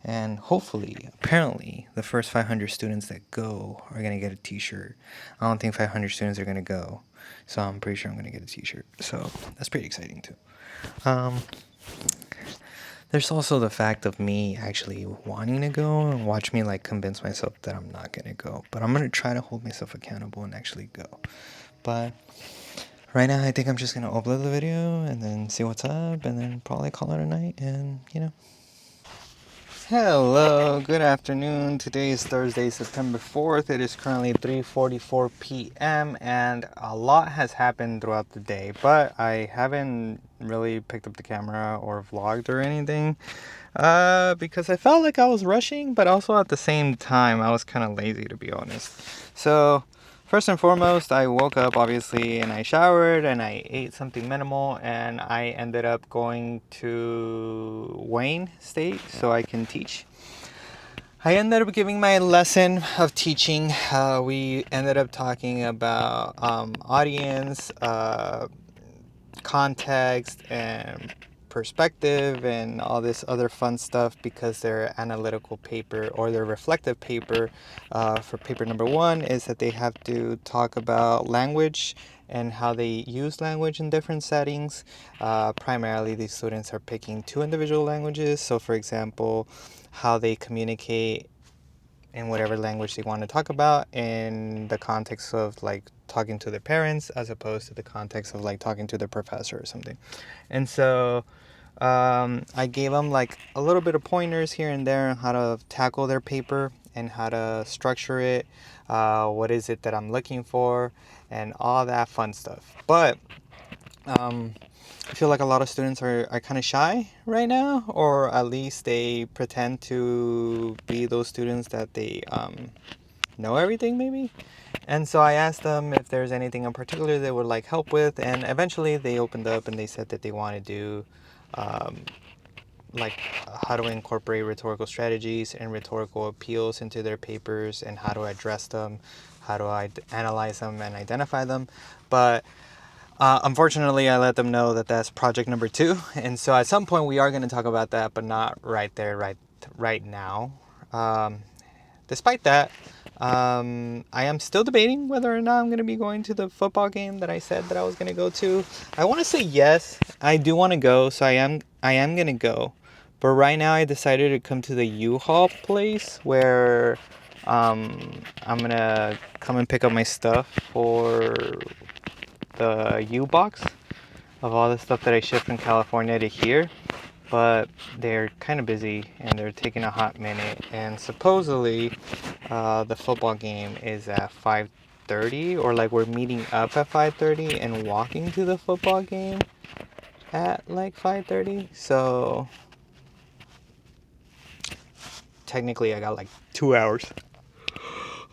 And hopefully, apparently, the first 500 students that go are going to get a t-shirt. I don't think 500 students are going to go, so I'm pretty sure I'm going to get a t-shirt. So that's pretty exciting too. There's also the fact of me actually wanting to go, and watch me like convince myself that I'm not going to go. But I'm going to try to hold myself accountable and actually go. But right now, I think I'm just going to upload the video and then see what's up and then probably call it a night and, Hello, good afternoon. Today is Thursday, September 4th. It is currently 3:44 p.m. and a lot has happened throughout the day, but I haven't really picked up the camera or vlogged or anything because I felt like I was rushing, but also at the same time, I was kind of lazy, to be honest. So first and foremost, I woke up obviously and I showered and I ate something minimal, and I ended up going to Wayne State so I can teach. I ended up giving my lesson of teaching. We ended up talking about audience, context, and perspective and all this other fun stuff because their analytical paper or their reflective paper for paper number 1 is that they have to talk about language and how they use language in different settings. Primarily, these students are picking 2 individual languages. So, for example, how they communicate in whatever language they want to talk about in the context of like talking to their parents as opposed to the context of like talking to their professor or something. And so I gave them like a little bit of pointers here and there on how to tackle their paper and how to structure it, what is it that I'm looking for, and all that fun stuff. But I feel like a lot of students are kind of shy right now, or at least they pretend to be those students that they know everything maybe. And so I asked them if there's anything in particular they would like help with, and eventually they opened up and they said that they want to do um, like how to incorporate rhetorical strategies and rhetorical appeals into their papers, and how to address them, how do I analyze them and identify them. But unfortunately, I let them know that that's project number 2, and so at some point we are going to talk about that, but not right there, right now. Despite that, I am still debating whether or not I'm going to be going to the football game that I said that I was going to go to. I want to say yes. I do want to go, so I am going to go. But right now I decided to come to the U-Haul place where I'm going to come and pick up my stuff for the U-Box of all the stuff that I shipped from California to here. But they're kind of busy and they're taking a hot minute, and supposedly the football game is at 5:30, or like we're meeting up at 5:30 and walking to the football game at like 5:30. So technically I got like 2 hours.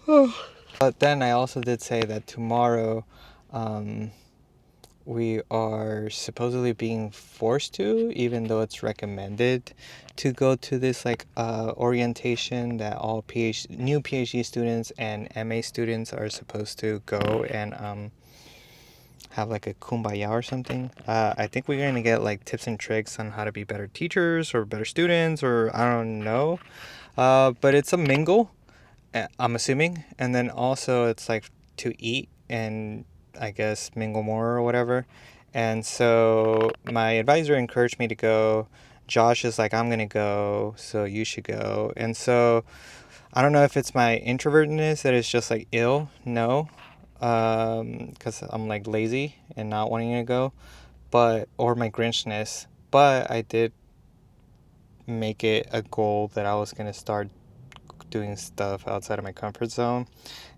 But then I also did say that tomorrow we are supposedly being forced to, even though it's recommended to go to this like orientation that all new PhD students and MA students are supposed to go and have like a kumbaya or something. I think we're going to get like tips and tricks on how to be better teachers or better students, or I don't know. But it's a mingle, I'm assuming. And then also it's like to eat and I guess mingle more or whatever. And so my advisor encouraged me to go. Josh is like, I'm going to go, so you should go. And so I don't know if it's my introvertedness that is just like ill. No. Because I'm like lazy and not wanting to go. But, or my Grinchness. But I did make it a goal that I was going to start doing stuff outside of my comfort zone,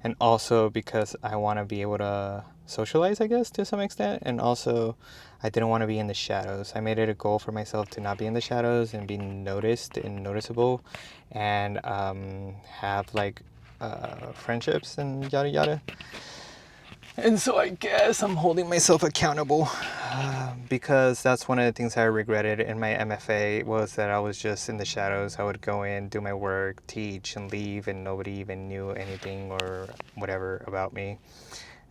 and also because I want to be able to socialize, I guess, to some extent. And also I didn't want to be in the shadows. I made it a goal for myself to not be in the shadows and be noticed and noticeable, and have like friendships and yada yada. And so I guess I'm holding myself accountable, because that's one of the things I regretted in my MFA, was that I was just in the shadows. I would go in, do my work, teach, and leave, and nobody even knew anything or whatever about me.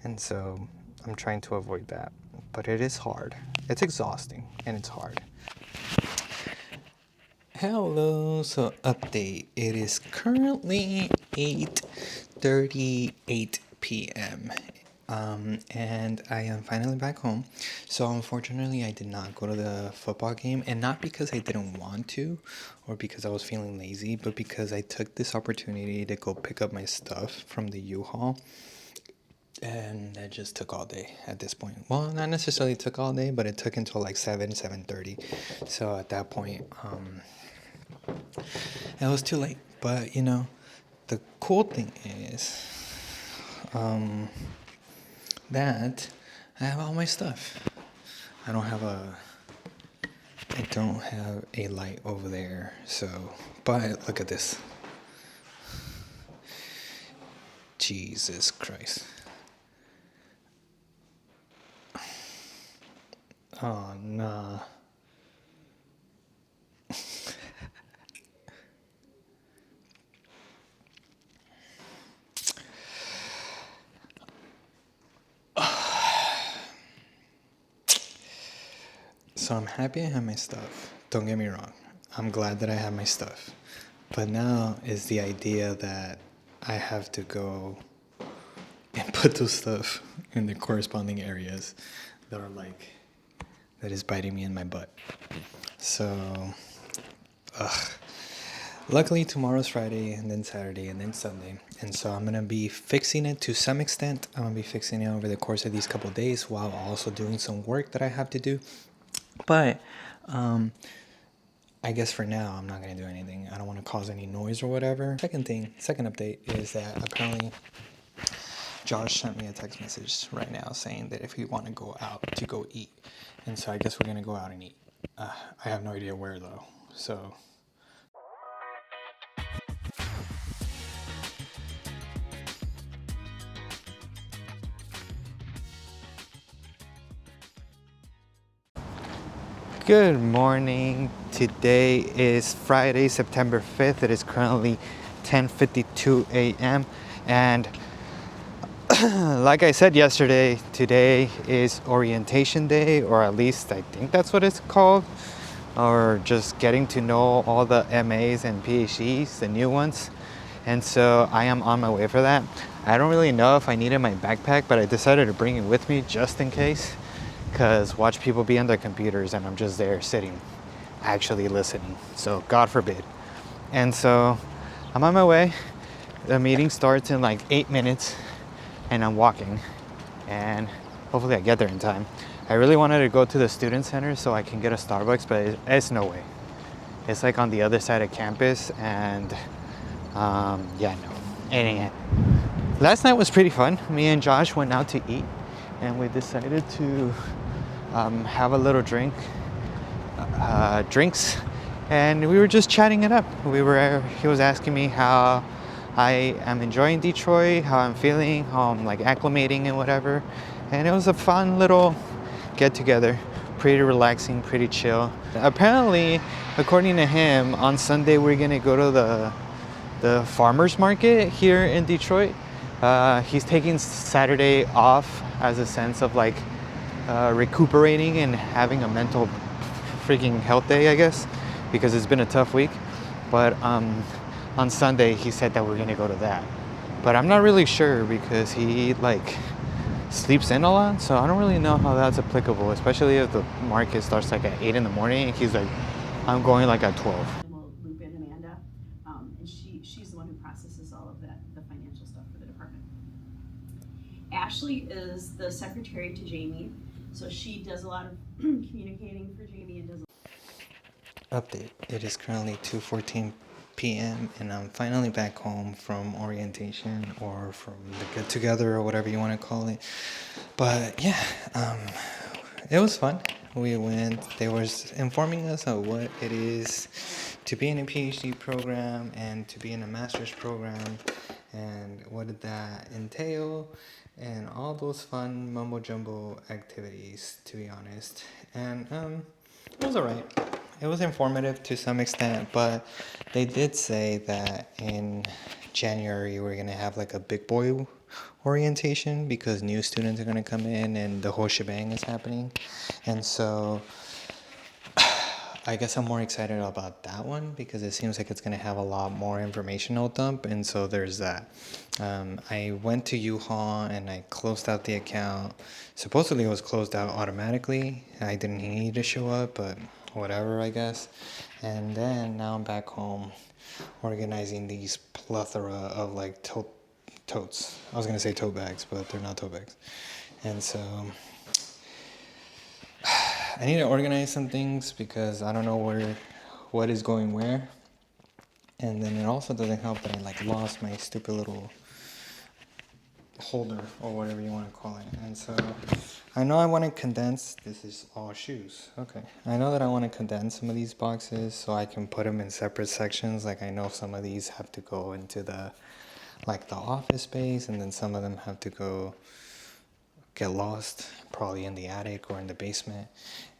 And so I'm trying to avoid that. But it is hard. It's exhausting, and it's hard. Hello, so update. It is currently 8:38 p.m. And I am finally back home. So unfortunately, I did not go to the football game, and not because I didn't want to or because I was feeling lazy, but because I took this opportunity to go pick up my stuff from the U-Haul. And that just took all day at this point. Well, not necessarily took all day, but it took until like 7:30. So at that point, it was too late. But the cool thing is that I have all my stuff. I don't have a light over there. So, but look at this. Jesus Christ. Oh, nah. So I'm happy I have my stuff. Don't get me wrong. I'm glad that I have my stuff. But now is the idea that I have to go and put those stuff in the corresponding areas that is biting me in my butt. So, luckily tomorrow's Friday, and then Saturday, and then Sunday. And so I'm going to be fixing it to some extent. I'm going to be fixing it over the course of these couple of days while also doing some work that I have to do. But I guess for now, I'm not going to do anything. I don't want to cause any noise or whatever. Second update is that apparently Josh sent me a text message right now saying that if we want to go out to go eat. And so I guess we're going to go out and eat. I have no idea where though. So Good morning. Today is Friday, September 5th. It is currently 10:52 a.m. And like I said yesterday, today is orientation day, or at least I think that's what it's called, or just getting to know all the MAs and PhDs, the new ones. And so I am on my way for that. I don't really know if I needed my backpack, but I decided to bring it with me just in case, because watch people be on their computers and I'm just there sitting, actually listening. So God forbid. And so I'm on my way. The meeting starts in like 8 minutes and I'm walking, and hopefully I get there in time. I really wanted to go to the student center so I can get a Starbucks, but it's no way. It's like on the other side of campus, and yeah, no, it ain't. Last night was pretty fun. Me and Josh went out to eat, and we decided to have a little drinks, and we were just chatting it up. He was asking me how I am enjoying Detroit, how I'm feeling, how I'm like acclimating and whatever. And it was a fun little get together, pretty relaxing, pretty chill. Apparently, according to him, on Sunday we're gonna go to the farmers market here in Detroit. He's taking Saturday off as a sense of like recuperating and having a mental freaking health day, I guess, because it's been a tough week. But on Sunday he said that we're gonna go to that, but I'm not really sure because he like sleeps in a lot, so I don't really know how that's applicable, especially if the market starts like at 8 in the morning and he's like, I'm going like at 12. We'll loop in Amanda, and she's the one who processes all of that, the financial stuff for the department. Ashley is the secretary to Jamie, so she does a lot of communicating for Jamie and does. update. It is currently 2:14 p.m. and I'm finally back home from orientation or from the get together or whatever you want to call it. But yeah, it was fun. We went. They was informing us of what it is to be in a PhD program and to be in a master's program, and what did that entail, and all those fun mumbo jumbo activities. To be honest, and it was alright. It was informative to some extent, but they did say that in January we're gonna have like a big boy orientation because new students are gonna come in and the whole shebang is happening. And so I guess I'm more excited about that one because it seems like it's gonna have a lot more informational dump, and so there's that. I went to U-Haul and I closed out the account. Supposedly it was closed out automatically. I didn't need to show up, but whatever, I guess. And then now I'm back home organizing these plethora of like totes. I was gonna say tote bags, but they're not tote bags. And so I need to organize some things because I don't know what is going where. And then it also doesn't help that I like lost my stupid little holder or whatever you want to call it. And so I know I want to condense. This is all shoes. Okay. I know that I want to condense some of these boxes so I can put them in separate sections. Like I know some of these have to go into the office space, and then some of them have to go get lost, probably in the attic or in the basement.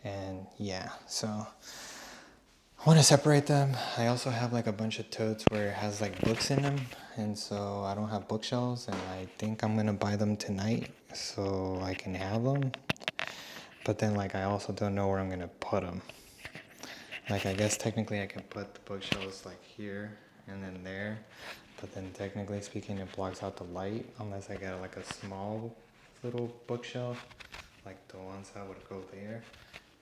And yeah, so I want to separate them. I also have like a bunch of totes where it has like books in them, and so I don't have bookshelves, and I think I'm gonna buy them tonight so I can have them. But then like I also don't know where I'm gonna put them. Like I guess technically I can put the bookshelves like here and then there, but then technically speaking it blocks out the light unless I get like a small little bookshelf, like the ones that would go there.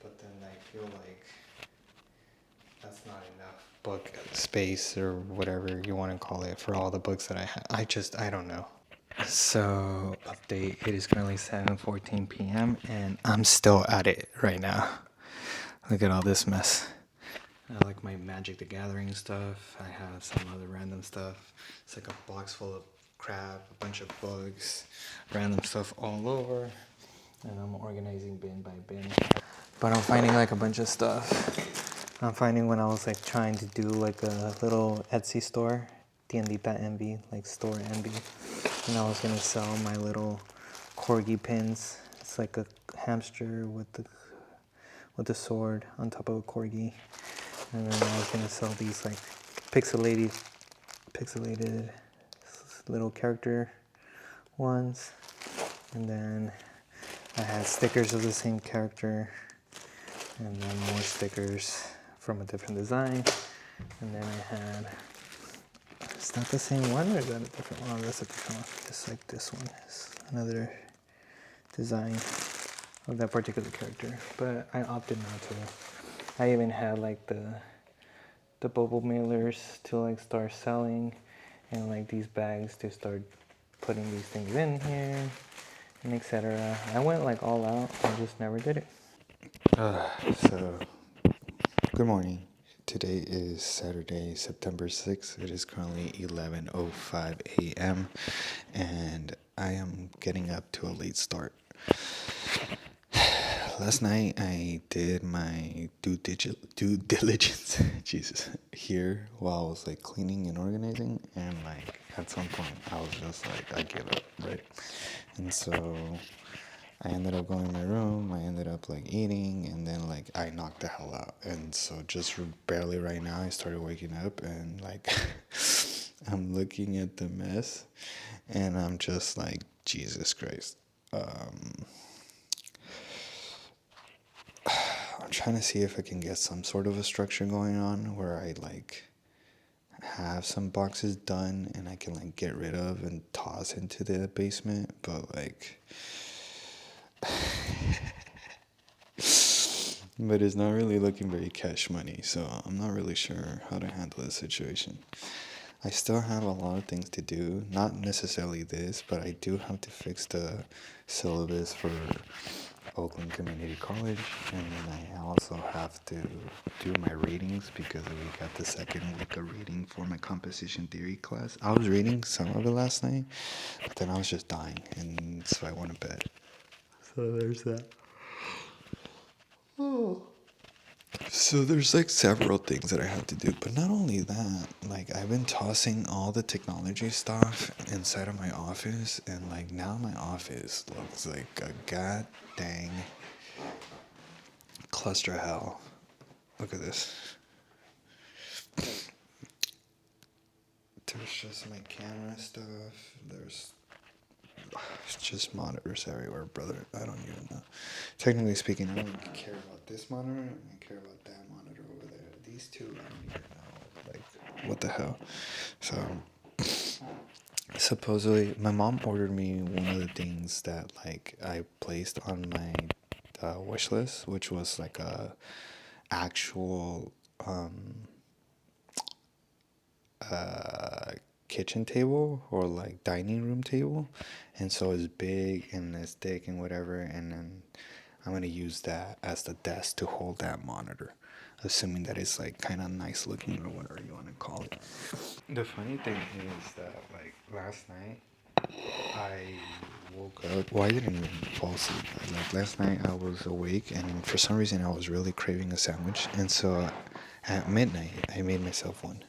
But then I feel like that's not enough book space or whatever you want to call it for all the books that I have. I don't know. So update, it is currently 7:14 p.m. and I'm still at it right now. Look at all this mess. I like my Magic the Gathering stuff. I have some other random stuff. It's like a box full of crap, a bunch of bugs, random stuff all over, and I'm organizing bin by bin. But I'm finding like a bunch of stuff. I'm finding when I was like trying to do like a little Etsy store, tiendita.envy, like store envy, and I was gonna sell my little corgi pins. It's like a hamster with the sword on top of a corgi, and then I was gonna sell these like pixelated little character ones, and then I had stickers of the same character, and then more stickers from a different design, and then I had, it's not the same one, or is that a different one? Oh, that's a different one. Just like this one is another design of that particular character, but I opted not to. I even had like the bubble mailers to like start selling, and like these bags to start putting these things in here, and etc. I went like all out. I just never did it. So, good morning. Today is Saturday, September 6th. It is currently 11:05 a.m. and I am getting up to a late start. Last night I did my due diligence, Jesus, here while I was like cleaning and organizing, and like at some point I was just like, I give up, right? And so I ended up going in my room, I ended up like eating, and then like I knocked the hell out. And so just barely right now I started waking up, and like I'm looking at the mess and I'm just like, Jesus Christ. I'm trying to see if I can get some sort of a structure going on where I like have some boxes done and I can like get rid of and toss into the basement, but like but it's not really looking very cash money, so I'm not really sure how to handle the situation. I still have a lot of things to do, not necessarily this, but I do have to fix the syllabus for Oakland Community College, and then I also have to do my readings because we got the second week of reading for my composition theory class. I was reading some of it last night, but then I was just dying, and so I went to bed. So there's that. Oh. So there's like several things that I have to do, but not only that, like I've been tossing all the technology stuff inside of my office, and like now my office looks like a god dang cluster hell. Look at this. There's just my camera stuff. There's just monitors everywhere, brother. I don't even know. Technically speaking, I don't care about this monitor. I care about that monitor over there. These two, I don't even know. Like, what the hell? So, supposedly, my mom ordered me one of the things that, like, I placed on my wish list, which was, like, a actual, kitchen table or like dining room table, and so it's big and it's thick and whatever, and then I'm gonna use that as the desk to hold that monitor, assuming that it's like kind of nice looking or whatever you want to call it. The funny thing is that like last night I woke up, well, I didn't even fall asleep. Like last night I was awake, and for some reason I was really craving a sandwich, and so at midnight I made myself one.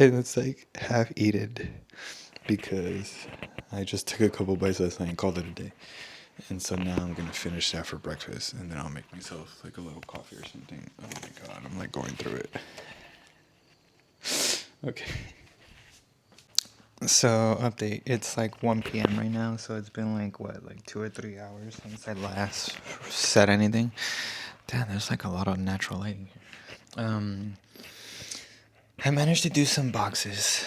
And it's like half eaten because I just took a couple bites last night and called it a day. And so now I'm gonna finish that for breakfast, and then I'll make myself like a little coffee or something. Oh my god, I'm like going through it. Okay. So update, it's like 1 p.m. right now, so it's been like what, like 2 or 3 hours since I last said anything. Damn, there's like a lot of natural lighting here. I managed to do some boxes.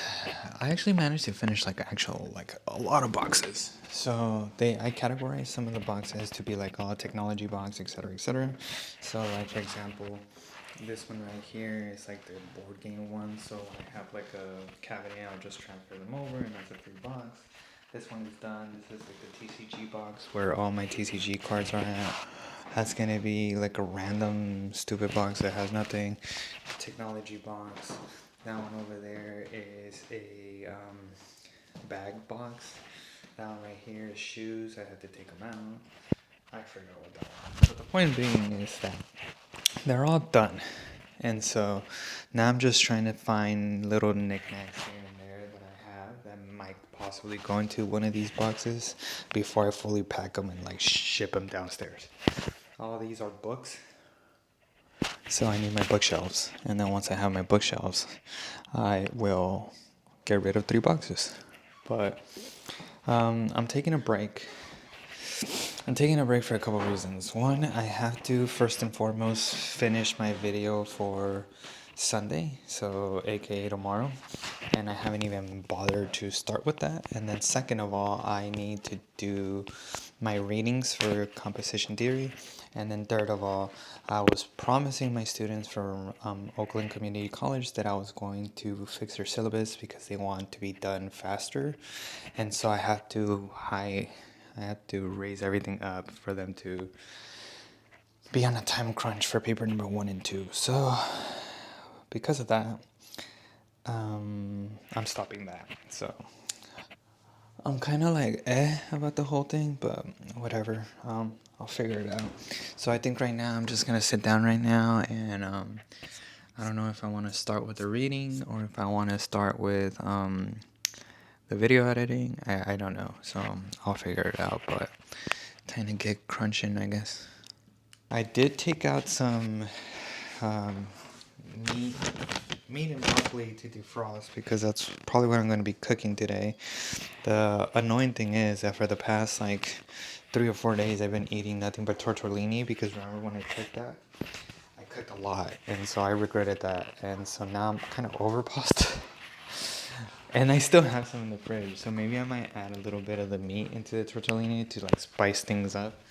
I actually managed to finish like a lot of boxes. So I categorized some of the boxes to be like all technology box, etc., etc. So like for example, this one right here is like the board game one. So I have like a cavity, I'll just transfer them over, and that's a free box. This one is done. This is like the TCG box where all my TCG cards are at. That's gonna be like a random stupid box that has nothing. Technology box. That one over there is a bag box. That one right here is shoes. I had to take them out. I forgot what that was. But the point being is that they're all done. And so now I'm just trying to find little knickknacks here and there that I have that might possibly go into one of these boxes before I fully pack them and like ship them downstairs. All these are books. So I need my bookshelves. And then once I have my bookshelves, I will get rid of 3 boxes. But I'm taking a break. I'm taking a break for a couple of reasons. One, I have to first and foremost finish my video for Sunday, so aka tomorrow, and I haven't even bothered to start with that. And then second of all, I need to do my readings for composition theory. And then third of all, I was promising my students from Oakland Community College that I was going to fix their syllabus because they want to be done faster, and so I have to raise everything up for them to be on a time crunch for paper number 1 and 2. So because of that, I'm stopping that. So I'm kind of like about the whole thing, but whatever. I'll figure it out. So I think right now I'm just gonna sit down right now, and I don't know if I want to start with the reading or if I want to start with the video editing. I don't know. So I'll figure it out, but kind of get crunching, I guess. I did take out some meat and broccoli to defrost because that's probably what I'm going to be cooking today. The annoying thing is that for the past like 3 or 4 days I've been eating nothing but tortellini, because remember when I cooked that? I cooked a lot, and so I regretted that, and so now I'm kind of over pasta. And I still have some in the fridge, so maybe I might add a little bit of the meat into the tortellini to like spice things up.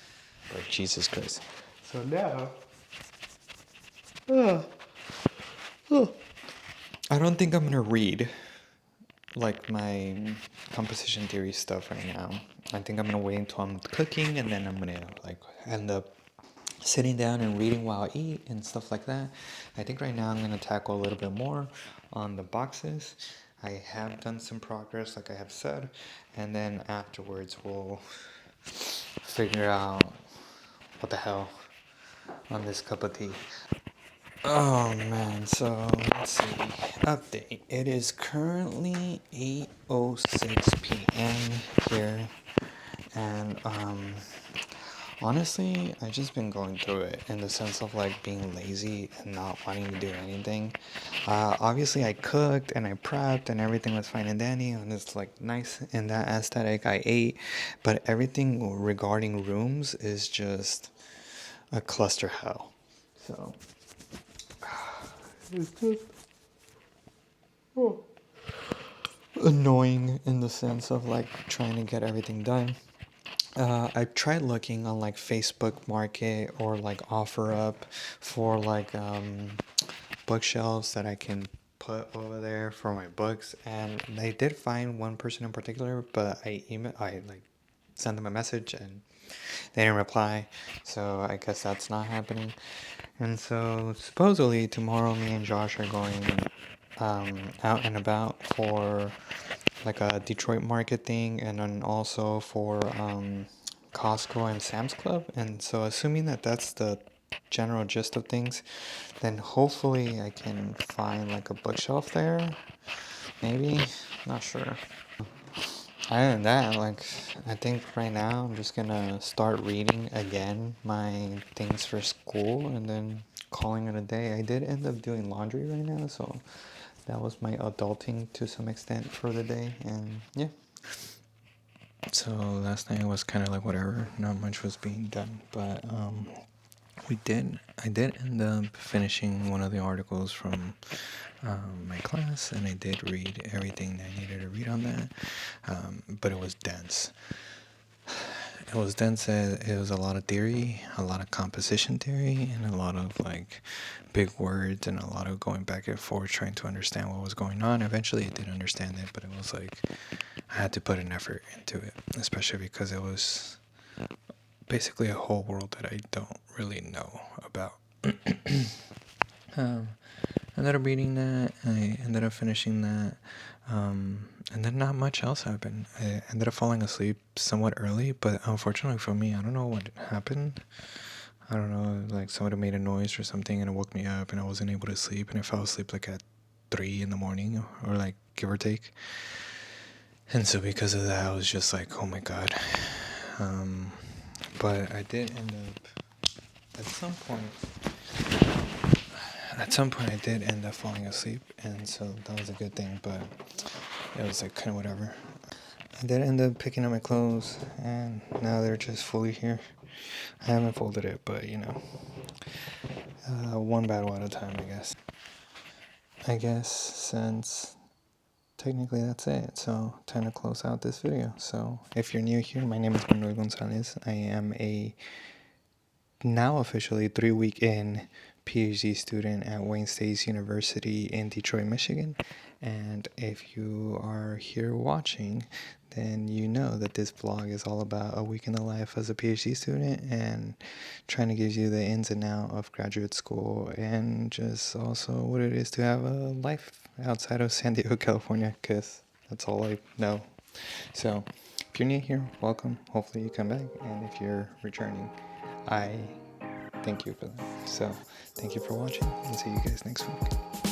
But Jesus Christ. So now, I don't think I'm gonna read like my composition theory stuff right now. I think I'm gonna wait until I'm cooking, and then I'm gonna like end up sitting down and reading while I eat and stuff like that. I think right now I'm gonna tackle a little bit more on the boxes. I have done some progress, like I have said, and then afterwards we'll figure out what the hell on this cup of tea. Oh man, so let's see. Update. It is currently 8:06 p.m. here, and honestly, I've just been going through it in the sense of like being lazy and not wanting to do anything. Obviously, I cooked and I prepped and everything was fine and dandy, and it's like nice in that aesthetic. I ate, but everything regarding rooms is just a cluster hell. So it's just annoying in the sense of like trying to get everything done. I tried looking on like Facebook Market or like OfferUp for like bookshelves that I can put over there for my books, and they did find one person in particular, but I like sent them a message and they didn't reply, so I guess that's not happening. And so supposedly tomorrow me and Josh are going out and about for like a Detroit market thing, and then also for Costco and Sam's Club. And so assuming that that's the general gist of things, then hopefully I can find like a bookshelf there, maybe, not sure. Other than that, like, I think right now I'm just gonna start reading again my things for school and then calling it a day. I did end up doing laundry right now, so that was my adulting to some extent for the day, and yeah. So last night was kind of like whatever, not much was being done, but I did end up finishing one of the articles from my class, and I did read everything that I needed to read on that, but it was dense. It was dense. It was a lot of theory, a lot of composition theory, and a lot of like big words, and a lot of going back and forth trying to understand what was going on. Eventually I did understand it, but it was like I had to put an effort into it, especially because it was basically a whole world that I don't really know about. ended up reading that. I ended up finishing that. And then not much else happened. I ended up falling asleep somewhat early, but unfortunately for me, I don't know what happened. I don't know, like somebody made a noise or something and it woke me up and I wasn't able to sleep, and I fell asleep like at 3 in the morning, or like give or take. And so because of that, I was just like, oh my god. But I did end up at some point I did end up falling asleep, and so that was a good thing, but it was like kind of whatever. I did end up picking up my clothes, and now they're just fully here. I haven't folded it, but one battle at a time, I guess. I guess since technically that's it, so time to close out this video. So if you're new here, my name is Manuel Gonzalez. I am a now officially 3-week in PhD student at Wayne State University in Detroit, Michigan. And if you are here watching, then you know that this vlog is all about a week in the life as a PhD student and trying to give you the ins and outs of graduate school, and just also what it is to have a life outside of San Diego, California, because that's all I know. So if you're new here, welcome. Hopefully you come back. And if you're returning, I thank you for that. So thank you for watching, and see you guys next week.